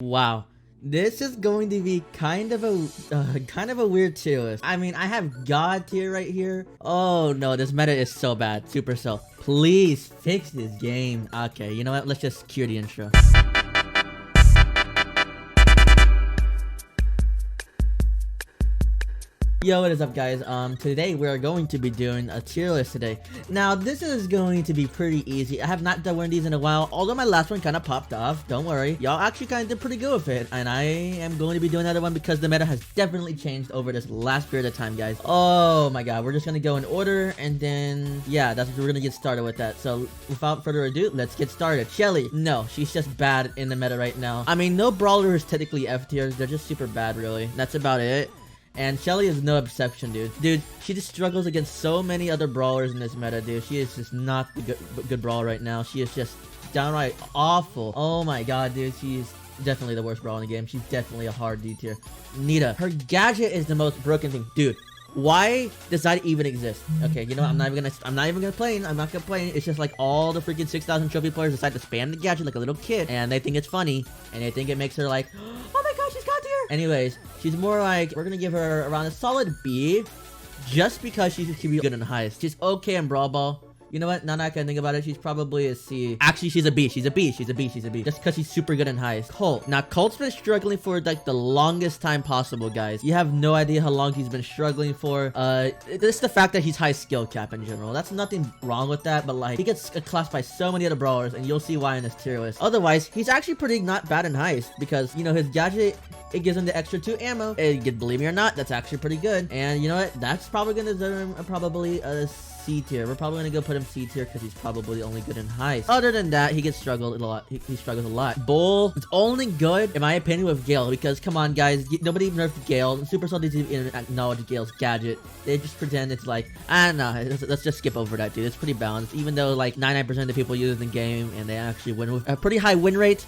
Wow. This is going to be kind of a weird tier list. I mean, I have God tier right here. Oh no, this meta is so bad. Supercell, please fix this game. Okay, you know what? Let's just cue the intro. Yo, what is up, guys? Today we are going to be doing a tier list today. Now, this is going to be pretty easy. I have not done one of these in a while, although my last one kind of popped off. Don't worry. Y'all actually kind of did pretty good with it, and I am going to be doing another one because the meta has definitely changed over this last period of time, guys. Oh my god, we're just gonna go in order, and then, yeah, we're gonna get started with that. So, without further ado, let's get started. Shelly, no, she's just bad in the meta right now. I mean, no brawler is technically F tiers. They're just super bad, really. That's about it. And Shelly is no exception, dude. Dude, she just struggles against so many other brawlers in this meta, dude. She is just not the good brawler right now. She is just downright awful. Oh my god, dude. She's definitely the worst brawler in the game. She's definitely a hard D tier. Nita, her gadget is the most broken thing. Dude, why does that even exist? Okay, you know what? I'm not even gonna complain. I'm not complaining. It's just like all the freaking 6,000 trophy players decide to spam the gadget like a little kid, and they think it's funny, and they think it makes her like, oh my god, she's God tier. Anyways, she's more like, we're gonna give her around a solid B, just because she can be good in heist. She's okay in Brawl Ball. You know what? Now that I can think about it, she's probably a C. Actually, she's a B. She's a B. She's a B. She's a B. Just because she's super good in heist. Colt. Now, Colt's been struggling for like the longest time possible, guys. You have no idea how long he's been struggling for. It's the fact that he's high skill cap in general. That's nothing wrong with that, but like, he gets classed by so many other brawlers, and you'll see why in this tier list. Otherwise, he's actually pretty not bad in heist, because, you know, his gadget, it gives him the extra 2 ammo. And believe me or not, that's actually pretty good. And you know what? That's probably gonna deserve him probably a C tier. We're probably gonna go put him C tier because he's probably only good in heist. Other than that, he gets struggled a lot. He struggles a lot. Bull is only good, in my opinion, with Gale, because come on, guys, nobody nerfed Gale. Supercell didn't even acknowledge Gale's gadget. They just pretend it's like, I don't know. Let's just skip over that, dude. It's pretty balanced, even though like 99% of the people use it in the game and they actually win with a pretty high win rate.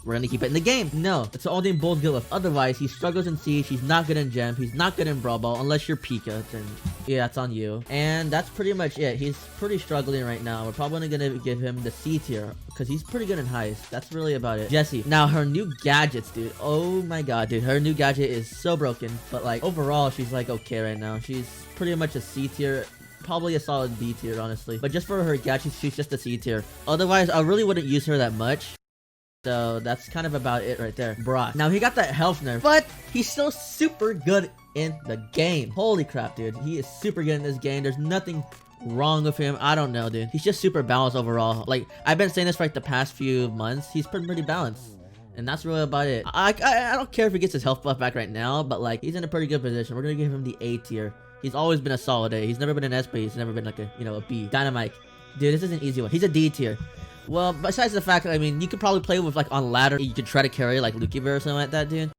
We're gonna keep it in the game. No, it's the only thing Bull's good with. Otherwise, he struggles in Siege. He's not good in Gem. He's not good in Brawl Ball, unless you're Pika. Then yeah, it's on you. And that's pretty much it. He's pretty struggling right now. We're probably gonna give him the C tier because he's pretty good in heist. That's really about it. Jessie. Now her new gadgets, dude. Oh my god, dude. Her new gadget is so broken. But like overall, she's like okay right now. She's pretty much a C tier. Probably a solid B tier, honestly. But just for her gadgets, she's just a C tier. Otherwise, I really wouldn't use her that much. So that's kind of about it right there. Brock. Now he got that health nerf, but he's still super good in the game. Holy crap, dude. He is super good in this game. There's nothing wrong with him. I don't know, dude. He's just super balanced overall. Like, I've been saying this for like the past few months. He's pretty balanced. And that's really about it. I don't care if he gets his health buff back right now, but like, he's in a pretty good position. We're gonna give him the A tier. He's always been a solid A. He's never been an S, but he's never been like a, you know, a B. Dynamite. Dude, this is an easy one. He's a D tier. Well, besides the fact that, I mean, you could probably play with, like, on ladder. You could try to carry, like, Lucky Bear or something like that, dude.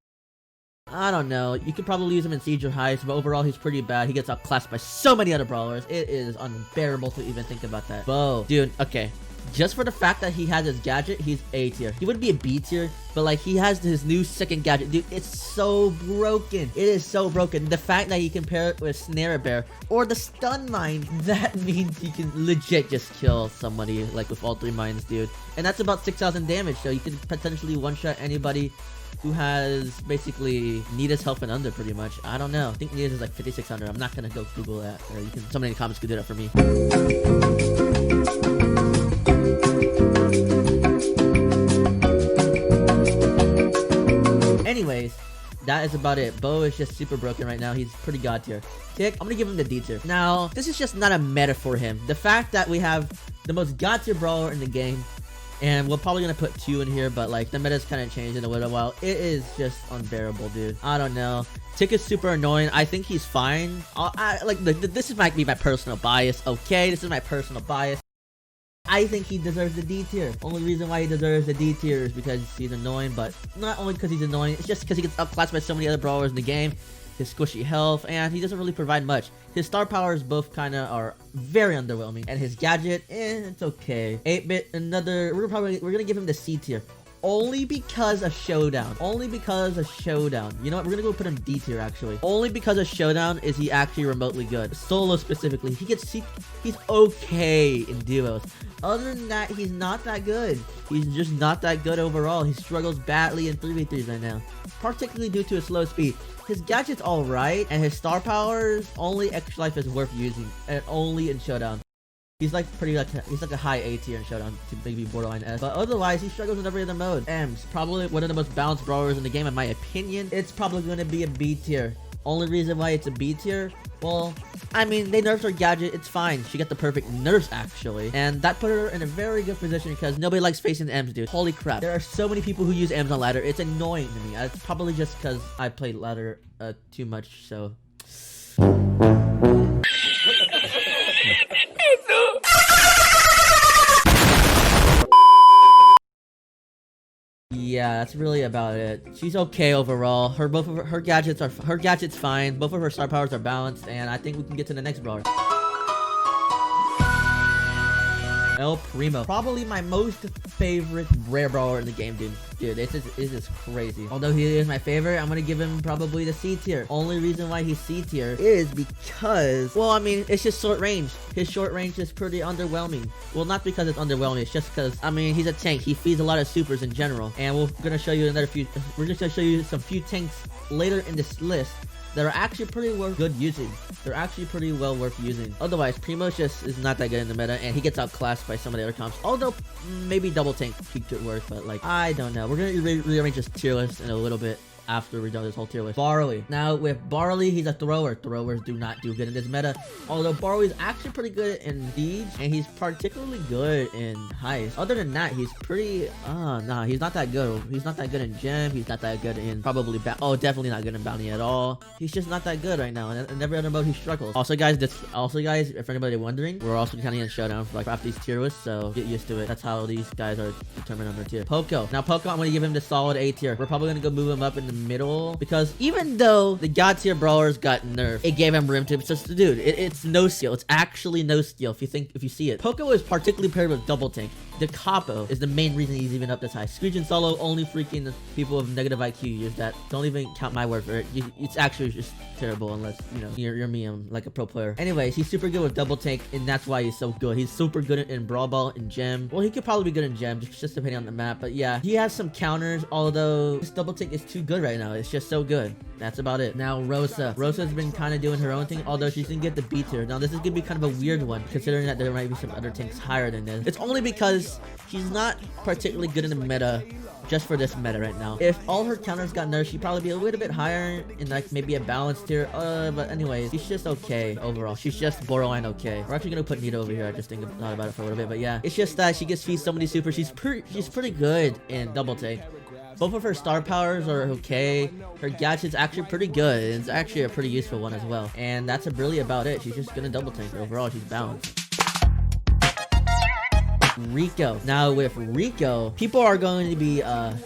I don't know. You could probably use him in Siege or Heist, but overall, he's pretty bad. He gets outclassed by so many other brawlers. It is unbearable to even think about that. Bo. Dude, okay. Just for the fact that he has his gadget, he's A tier. He would be a B tier, but like he has his new second gadget. Dude, it's so broken. It is so broken. The fact that he can pair it with Snare Bear or the Stun Mine, that means he can legit just kill somebody like with all 3 mines, dude. And that's about 6,000 damage, so you can potentially one-shot anybody who has basically Nita's health and under pretty much. I don't know. I think Nita's is like 5,600. I'm not gonna go Google that. Or you can, somebody in the comments could do that for me. Anyways, that is about it. Bo is just super broken right now. He's pretty god tier. Tick, I'm gonna give him the D tier. Now, this is just not a meta for him. The fact that we have the most god tier brawler in the game, and we're probably gonna put 2 in here, but like the meta's kind of changed in a little while. It is just unbearable, dude. I don't know. Tick is super annoying. I think he's fine. This might be my personal bias. Okay, this is my personal bias. I think he deserves the D tier. Only reason why he deserves the D tier is because he's annoying, but not only because he's annoying, it's just because he gets outclassed by so many other brawlers in the game. His squishy health, and he doesn't really provide much. His star powers both kind of are very underwhelming, and his gadget, it's okay. 8-bit, we're gonna give him the C tier. only because of Showdown. Only because of Showdown. You know what? We're gonna go put him D tier actually. Only because of Showdown is he actually remotely good. Solo specifically, he's okay in duos. Other than that, he's not that good. He's just not that good overall. He struggles badly in 3v3s right now, particularly due to his slow speed. His gadget's alright, and his star powers, only extra life is worth using, and only in Showdown. He's like he's like a high A tier in Showdown to maybe borderline S, but otherwise he struggles in every other mode. M's probably one of the most balanced brawlers in the game in my opinion. It's probably going to be a B tier. Only reason why it's a B tier, well, I mean, they nerfed her gadget, it's fine. She got the perfect nerfs actually, and that put her in a very good position because nobody likes facing M's, dude. Holy crap, there are so many people who use M's on ladder. It's annoying to me. It's probably just because I played ladder too much, so yeah, that's really about it. She's okay overall. Her gadget's fine. Both of her star powers are balanced, and I think we can get to the next brawler. El Primo, probably my most favorite rare brawler in the game, dude. This is crazy. Although he is my favorite, I'm gonna give him probably the C tier. Only reason why he's C tier is because, well, I mean, it's just short range. His short range is pretty underwhelming. Well, not because it's underwhelming, it's just because, I mean, he's a tank. He feeds a lot of supers in general, and we're gonna show you we're just gonna show you some few tanks later in this list that are actually pretty good using. They're actually pretty well worth using. Otherwise, Primo just is not that good in the meta, and he gets outclassed by some of the other comps. Although, maybe double tank peaked at worth, but like, I don't know. We're gonna rearrange this tier list in a little bit after we're done this whole tier list. Barley. Now, with Barley, he's a thrower. Throwers do not do good in this meta. Although Barley's actually pretty good in siege, and he's particularly good in heist. Other than that, he's pretty, nah, he's not that good. He's not that good in gem. He's not that good in probably, definitely not good in bounty at all. He's just not that good right now. And in every other mode, he struggles. Also, guys, if anybody wondering, we're also counting in Showdown for like after these tier lists, so get used to it. That's how these guys are determined on their tier. Poco. Now, Poco, I'm gonna give him the solid A tier. We're probably gonna go move him up in the middle because even though the god tier brawlers got nerfed, it gave him room to. It's just, dude, it's no skill. It's actually no skill if you see it. Poco is particularly paired with double tank. The capo is the main reason he's even up this high. Screech and solo, only freaking people with negative IQ use that. Don't even count my word for it. It's actually just terrible unless, you know, you're me. I'm like a pro player. Anyways, he's super good with double tank, and that's why he's so good. He's super good in Brawl Ball and Gem. Well, he could probably be good in Gem, just depending on the map. But yeah, he has some counters, although his double tank is too good right now. It's just so good. That's about it. Now, Rosa. Rosa's been kind of doing her own thing, although she's gonna get the B tier. Now, this is gonna be kind of a weird one, considering that there might be some other tanks higher than this. It's only because she's not particularly good in the meta, just for this meta right now. If all her counters got nerfed, she'd probably be a little bit higher in like maybe a balanced tier. But anyways, she's just okay overall. She's just borderline okay. We're actually gonna put Nita over here. I just think about it for a little bit, but yeah, it's just that she gets feed so many super. She's pretty good in double tank. Both of her star powers are okay. Her gadget's actually pretty good. It's actually a pretty useful one as well. And that's really about it. She's just gonna double tank. Overall, she's balanced. Rico. Now with Rico, people are going to be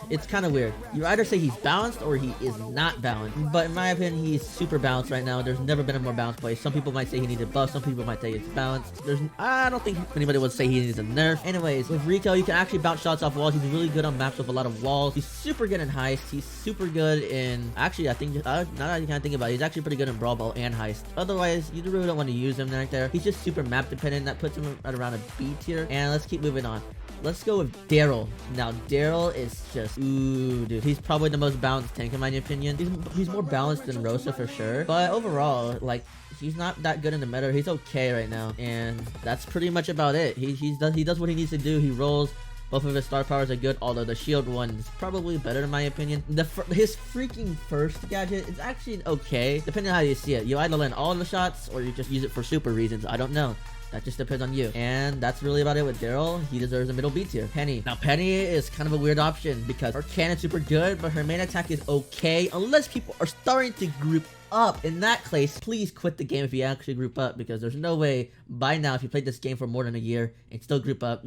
it's kind of weird. You either say he's balanced or he is not balanced, but in my opinion, he's super balanced right now. There's never been a more balanced play. Some people might say he needs a buff, some people might say it's balanced. I don't think anybody would say he needs a nerf. Anyways, with Rico, you can actually bounce shots off walls. He's really good on maps with a lot of walls. He's super good in heist. He's super good in, actually, I think now that I kind of think about it, he's actually pretty good in Brawl Ball and heist. Otherwise, you really don't want to use him right there. He's just super map dependent. That puts him at around a B tier. And let's keep moving on. Let's go with Daryl. Now, Daryl is just, ooh, dude. He's probably the most balanced tank in my opinion. He's more balanced than Rosa for sure. But overall, like, he's not that good in the meta. He's okay right now. And that's pretty much about it. He does what he needs to do. He rolls. Both of his star powers are good, although the shield one is probably better in my opinion. His freaking first gadget is actually okay, depending on how you see it. You either land all of the shots, or you just use it for super reasons. I don't know. That just depends on you. And that's really about it with Daryl. He deserves a middle B tier. Penny. Now, Penny is kind of a weird option because her cannon's super good, but her main attack is okay unless people are starting to group up. In that case, please quit the game if you actually group up, because there's no way by now, if you played this game for more than a year and still group up,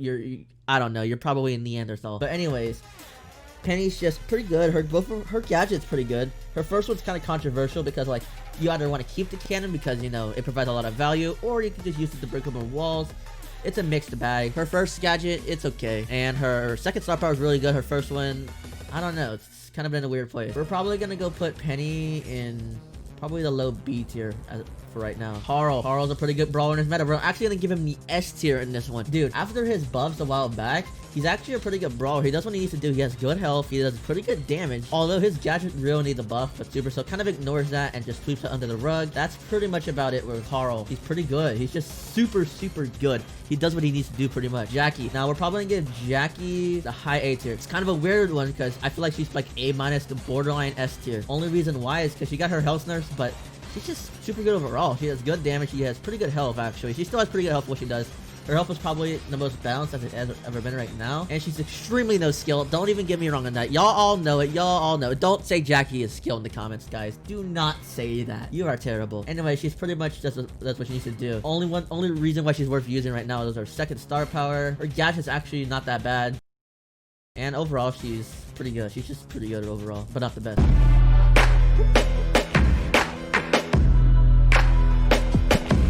I don't know, you're probably in Neanderthal. But anyways, Penny's just pretty good. Her gadget's pretty good. Her first one's kind of controversial because, like, you either want to keep the cannon because, you know, it provides a lot of value, or you can just use it to break open walls. it's a mixed bag. Her first gadget, it's okay. And her second star power is really good. Her first one, I don't know. It's kind of in a weird place. We're probably going to go put Penny in probably the low B tier for right now. Carl's a pretty good brawler in his meta. We're actually going to give him the S tier in this one. Dude, after his buffs a while back, he's actually a pretty good brawler. He does what he needs to do. He has good health. He does pretty good damage. Although his gadget really needs a buff, but Supercell kind of ignores that and just sweeps it under the rug. That's pretty much about it with Carl. He's pretty good. He's just super good. He does what he needs to do pretty much. Jackie. Now we're probably gonna give Jackie the high A tier. It's kind of a weird one because I feel like she's like A- to borderline S tier. Only reason why is because she got her health nerfs, but she's just super good overall. She has good damage. She has pretty good health actually. She still has pretty good health for what she does. Her health is probably the most balanced as it has ever been right now. And she's extremely no skill. Don't even get me wrong on that. Y'all all know it. Y'all all know it. Don't say Jackie is skilled in the comments, guys. Do not say that. You are terrible. Anyway, she's pretty much that's what she needs to do. Only reason why she's worth using right now is her second star power. Her gadget's actually not that bad. And overall, she's pretty good. She's just pretty good overall, but not the best.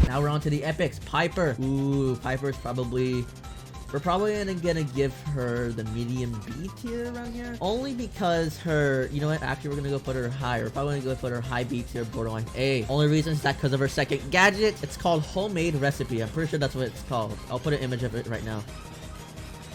Now we're on to the epics. Piper. Ooh, Piper's probably... We're probably gonna give her the medium B tier around here. Only because her... You know what? Actually, we're gonna go put her higher. We're probably gonna go put her high B tier, borderline A. Only reason is that because of her second gadget. It's called Homemade Recipe. I'm pretty sure that's what it's called. I'll put an image of it right now.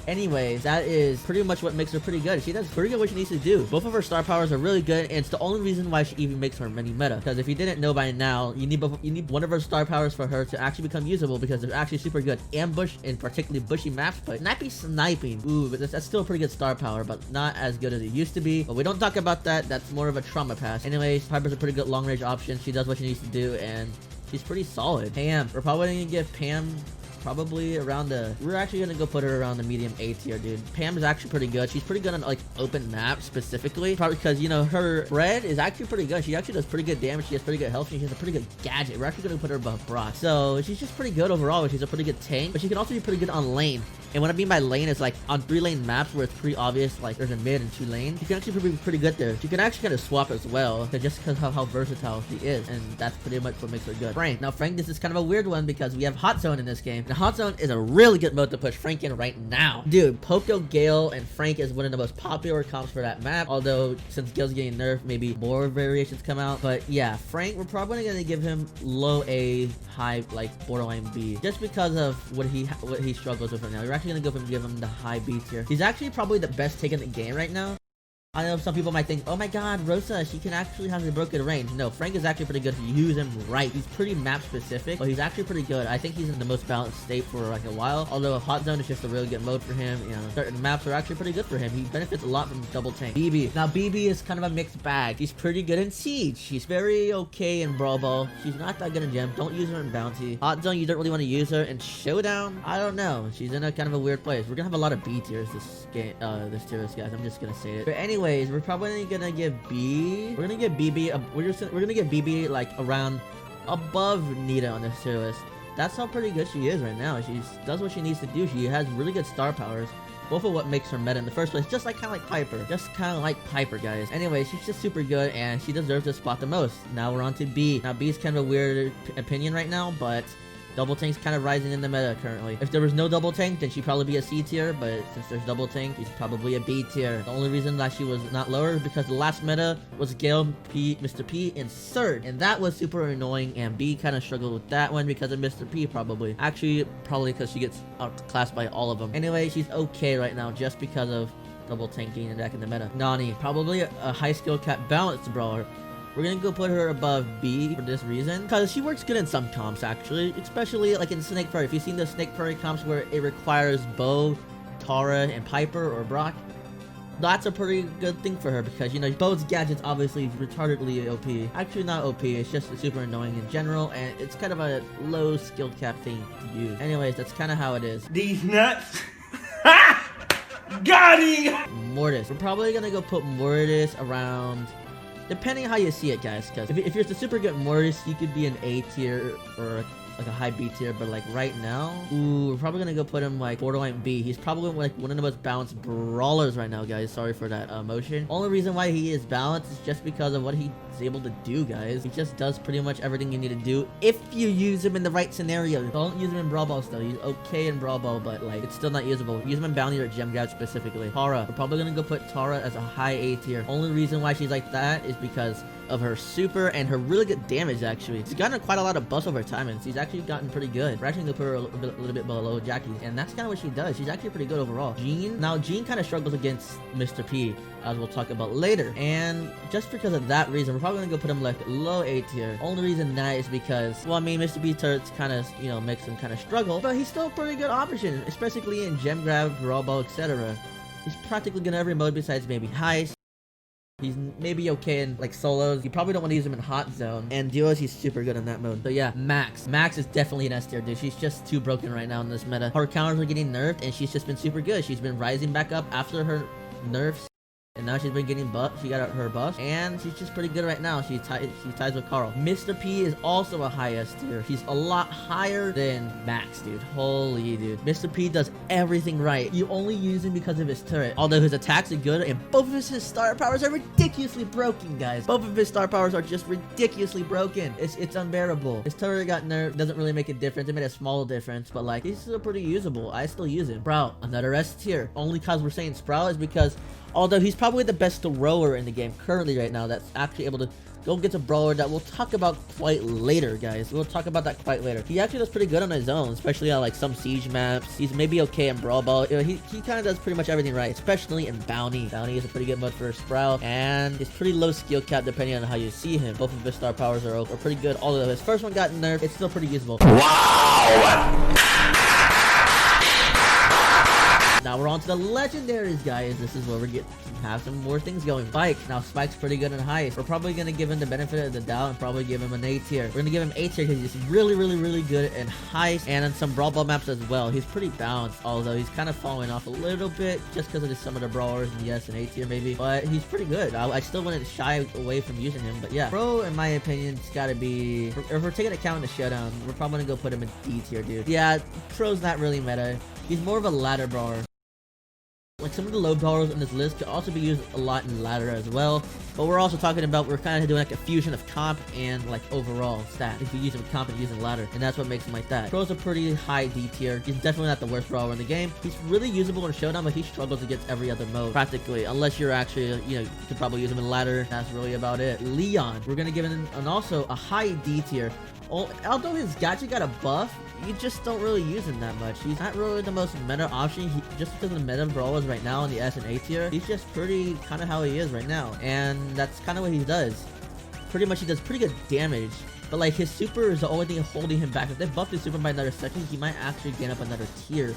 Anyways, that is pretty much what makes her pretty good. She does pretty good what she needs to do. Both of her star powers are really good, and it's the only reason why she even makes her mini meta. Because if you didn't know by now, you need one of her star powers for her to actually become usable because they're actually super good. Ambush and particularly bushy maps, but snappy sniping. Ooh, but that's still a pretty good star power, but not as good as it used to be. But we don't talk about that. That's more of a trauma pass. Anyways, Piper's a pretty good long range option. She does what she needs to do, and she's pretty solid. Pam, we're probably gonna give Pam probably around the... We're actually gonna go put her around the medium A tier, dude. Pam is actually pretty good. She's pretty good on like open maps specifically. Probably because, you know, her spread is actually pretty good. She actually does pretty good damage. She has pretty good health. She has a pretty good gadget. We're actually gonna put her above Brock. So she's just pretty good overall. She's a pretty good tank, but she can also be pretty good on lane. And what I mean by lane is like on 3-lane maps where it's pretty obvious, like there's a mid and 2 lanes. She can actually be pretty good there. She can actually kind of swap as well, just because of how versatile she is. And that's pretty much what makes her good. Frank. Now Frank, this is kind of a weird one because we have Hot Zone in this game. And Hot Zone is a really good mode to push Frank in right now. Dude, Poco, Gale, and Frank is one of the most popular comps for that map. Although since Gale's getting nerfed, maybe more variations come out. But yeah, Frank, we're probably gonna give him low A, high like borderline B, just because of what he struggles with right now. We're actually gonna give him the high B tier. He's actually probably the best take in the game right now. I know some people might think, oh my god, Rosa, she can actually have a broken range. No, Frank is actually pretty good if you use him right. He's pretty map specific, but he's actually pretty good. I think he's in the most balanced state for like a while. Although Hot Zone is just a really good mode for him. You know, certain maps are actually pretty good for him. He benefits a lot from double tank. BB. Now BB is kind of a mixed bag. She's pretty good in Siege. She's very okay in Brawl Ball. She's not that good in Gem. Don't use her in Bounty. Hot Zone, you don't really want to use her. In Showdown, I don't know. She's in a kind of a weird place. We're gonna have a lot of B tiers this game, this tier list, guys. I'm just gonna say it. But anyways, we're probably gonna give B. We're gonna give BB. We're gonna give BB like around above Nita on this tier list. That's how pretty good she is right now. She does what she needs to do. She has really good star powers. Both of what makes her meta in the first place, just like kind of like Piper. Just kind of like Piper, guys. Anyway, she's just super good and she deserves this spot the most. Now we're on to B. Now B is kind of a weird opinion right now, but double tank's kind of rising in the meta currently. If there was no double tank, then she'd probably be a C tier, but since there's double tank, she's probably a B tier. The only reason that she was not lower is because the last meta was Gale, P, Mr. P, and Surd, and that was super annoying, and B kind of struggled with that one because of Mr. P probably. Actually, probably because she gets outclassed by all of them. Anyway, she's okay right now just because of double tanking and back in the meta. Nani, probably a high skill cap balanced brawler. We're gonna go put her above B for this reason, because she works good in some comps actually, especially like in Snake Furry. If you've seen the Snake Furry comps where it requires Bo, Tara, and Piper or Brock, that's a pretty good thing for her because, you know, Bo's gadget's obviously retardedly OP. Actually not OP, it's just super annoying in general, and it's kind of a low skill cap thing to use. Anyways, that's kind of how it is. These nuts! Got him! Mortis. We're probably gonna go put Mortis around... Depending on how you see it, guys, because if you're the super good Mortis, you could be an A tier or like a high B tier, but like right now, ooh, we're probably gonna go put him like borderline B. He's probably like one of the most balanced brawlers right now, guys. Sorry for that motion. Only reason why he is balanced is just because of what he's able to do, guys. He just does pretty much everything you need to do if you use him in the right scenario. Don't use him in Brawl Ball still. He's okay in Brawl Ball, but like it's still not usable. Use him in Bounty or Gem Grab specifically. Tara, we're probably gonna go put Tara as a high A tier. Only reason why she's like that is because of her super and her really good damage. Actually, she's gotten quite a lot of buffs over time, and she's actually gotten pretty good. We're actually gonna put her a little bit below Jackie, and that's kind of what she does. She's actually pretty good overall. Jean kind of struggles against Mr. P, as we'll talk about later, and just because of that reason, we're probably gonna go put him like low A tier. Only reason that is because, well, I mean, Mr. P turrets kind of, you know, makes him kind of struggle, but he's still a pretty good option, especially in Gem Grab, Brawl Ball, etc. He's practically good in every mode besides maybe Heist. He's maybe okay in like solos. You probably don't want to use him in hot zone, and duos he's super good in that mode. So yeah, Max is definitely an S tier, dude. She's just too broken right now in this meta. Her counters are getting nerfed, and she's just been super good. She's been rising back up after her nerfs, and now she's been getting buffed. She got her buffs, and she's just pretty good right now. She ties with Carl. Mr. P is also a high S tier. He's a lot higher than Max, dude. Holy dude. Mr. P does everything right. You only use him because of his turret. Although his attacks are good, and both of his star powers are ridiculously broken, guys. Both of his star powers are just ridiculously broken. It's unbearable. His turret got nerfed. Doesn't really make a difference. It made a small difference, but like, he's still pretty usable. I still use him. Brawl, another S tier. Only cause we're saying Sprout is because although he's probably the best thrower in the game currently right now, that's actually able to go get a brawler that we'll talk about quite later, guys. We'll talk about that quite later. He actually does pretty good on his own, especially on like some siege maps. He's maybe okay in Brawl Ball. You know, he kind of does pretty much everything right, especially in Bounty. Bounty is a pretty good mode for Sprout, and it's pretty low skill cap depending on how you see him. Both of his star powers are pretty good. Although his first one got nerfed, it's still pretty usable. Wow! Now we're on to the legendaries, guys. This is where we have some more things going. Spike. Now Spike's pretty good in Heist. We're probably gonna give him the benefit of the doubt and probably give him an A tier. We're gonna give him A tier because he's really good in Heist and in some Brawl Ball maps as well. He's pretty balanced, although he's kind of falling off a little bit just because of some of the brawlers. And yes, an A tier maybe, but he's pretty good. I still wouldn't shy away from using him, but yeah. Pro, in my opinion, it's gotta be, if we're taking account in the showdown, we're probably gonna go put him in D tier, dude. Yeah, Pro's not really meta. He's more of a ladder brawler. Like some of the low brawlers in this list could also be used a lot in ladder as well, but we're also talking about, we're kind of doing like a fusion of comp and like overall stat. If you use him in comp and using ladder, and that's what makes him like that. Pro's a pretty high D tier. He's definitely not the worst brawler in the game. He's really usable in showdown, but he struggles against every other mode practically, unless you're actually, you know, you could probably use him in ladder. That's really about it. Leon, we're gonna give him an also a high D tier. Although his gacha got a buff, you just don't really use him that much. He's not really the most meta option. Just because of the meta brawlers right now in the S and A tier, he's just pretty kind of how he is right now, and that's kind of what he does. Pretty much, he does pretty good damage, but like his super is the only thing holding him back. If they buff his super by another section, he might actually gain up another tier.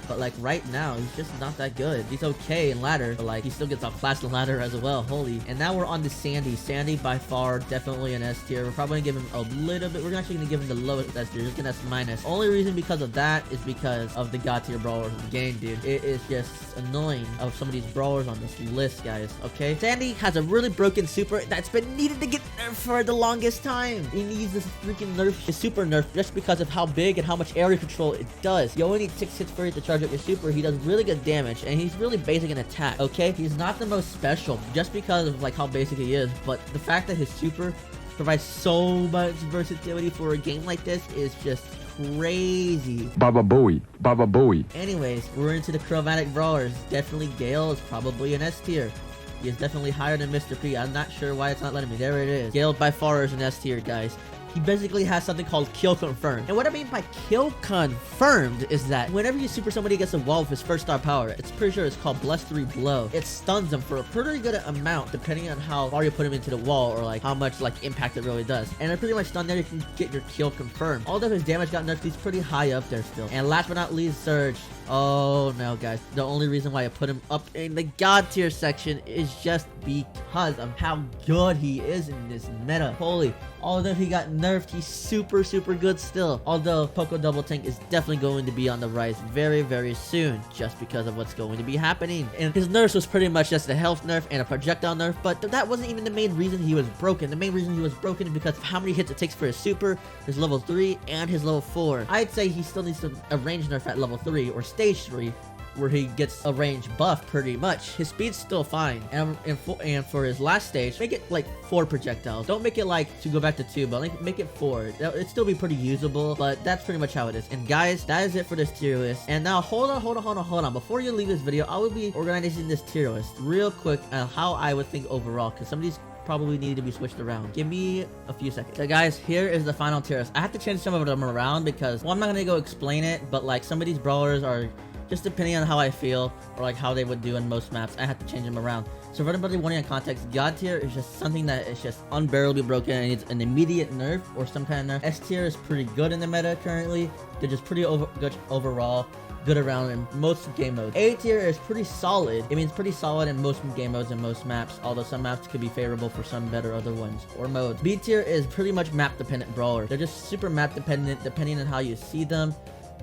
But like right now, he's just not that good. He's okay in ladder, but like he still gets outclassed in ladder as well. Holy. And now we're on to Sandy. Sandy by far definitely an S tier. We're probably gonna give him a little bit. We're actually gonna give him the lowest S tier, just an S minus. Only reason because of that is because of the god tier brawlers in the game, dude. It is just annoying of some of these brawlers on this list, guys. Okay, Sandy has a really broken super that's been needed to get nerfed for the longest time. He needs this freaking nerf, his super nerf, just because of how big and how much area control it does. You only need 6 hits for it to charge up your super. He does really good damage, and he's really basic in attack. Okay, he's not the most special just because of like how basic he is, but the fact that his super provides so much versatility for a game like this is just crazy. Baba Booey. Anyways, we're into the Chromatic Brawlers. Definitely Gale is probably an S tier. He is definitely higher than Mr. P. I'm not sure why it's not letting me. There it is. Gale by far is an S tier, guys. He basically has something called kill confirmed. And what I mean by kill confirmed is that whenever you super somebody against a wall with his first star power, it's pretty sure it's called Blustery Blow. It stuns them for a pretty good amount depending on how far you put him into the wall or like how much like impact it really does. And it pretty much stun there, you can get your kill confirmed. Although his damage got nerfed, he's pretty high up there still. And last but not least, Surge. Oh no, guys. The only reason why I put him up in the god tier section is just because of how good he is in this meta. Holy, although he got nerfed, he's super good still. Although Poco Double Tank is definitely going to be on the rise very soon, just because of what's going to be happening. And his nerfs was pretty much just a health nerf and a projectile nerf, but that wasn't even the main reason he was broken. The main reason he was broken is because of how many hits it takes for his super, his level 3, and his level 4. I'd say he still needs a range nerf at level 3 or stage 3, where he gets a range buff pretty much. His speed's still fine, and for his last stage, make it like 4 projectiles. Don't make it like to go back to 2, but like make it 4. It'd still be pretty usable, but that's pretty much how it is. And guys, that is it for this tier list. And now hold on. Before you leave this video, I will be organizing this tier list real quick on how I would think overall, because some of these probably need to be switched around. Give me a few seconds. So guys, here is the final tier list. I have to change some of them around because, well, I'm not gonna go explain it, but like some of these brawlers are just depending on how I feel or like how they would do in most maps. I have to change them around. So for anybody wanting a context, God tier is just something that is just unbearably broken and needs an immediate nerf or some kind of nerf. S tier is pretty good in the meta currently. They're just pretty good overall. Good around in most game modes. A tier is pretty solid. It means pretty solid in most game modes and most maps, although some maps could be favorable for some better other ones or modes. B tier is pretty much map dependent brawlers. They're just super map dependent depending on how you see them,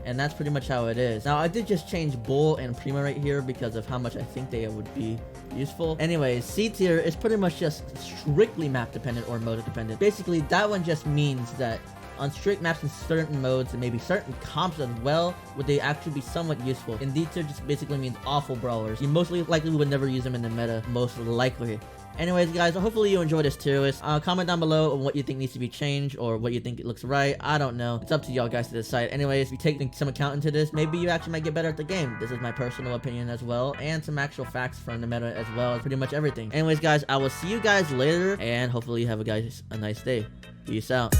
and that's pretty much how it is. Now I did just change Bull and Prima right here because of how much I think they would be useful. Anyways, C tier is pretty much just strictly map dependent or mode dependent. Basically, that one just means that on strict maps in certain modes and maybe certain comps as well, would they actually be somewhat useful. And D tier just basically means awful brawlers. You most likely would never use them in the meta, most likely. Anyways, guys, hopefully you enjoyed this tier list. Comment down below on what you think needs to be changed or what you think it looks right. I don't know. It's up to y'all guys to decide. Anyways, if you take some account into this, maybe you actually might get better at the game. This is my personal opinion as well, and some actual facts from the meta as well as pretty much everything. Anyways, guys, I will see you guys later, and hopefully you have a nice day. Peace out.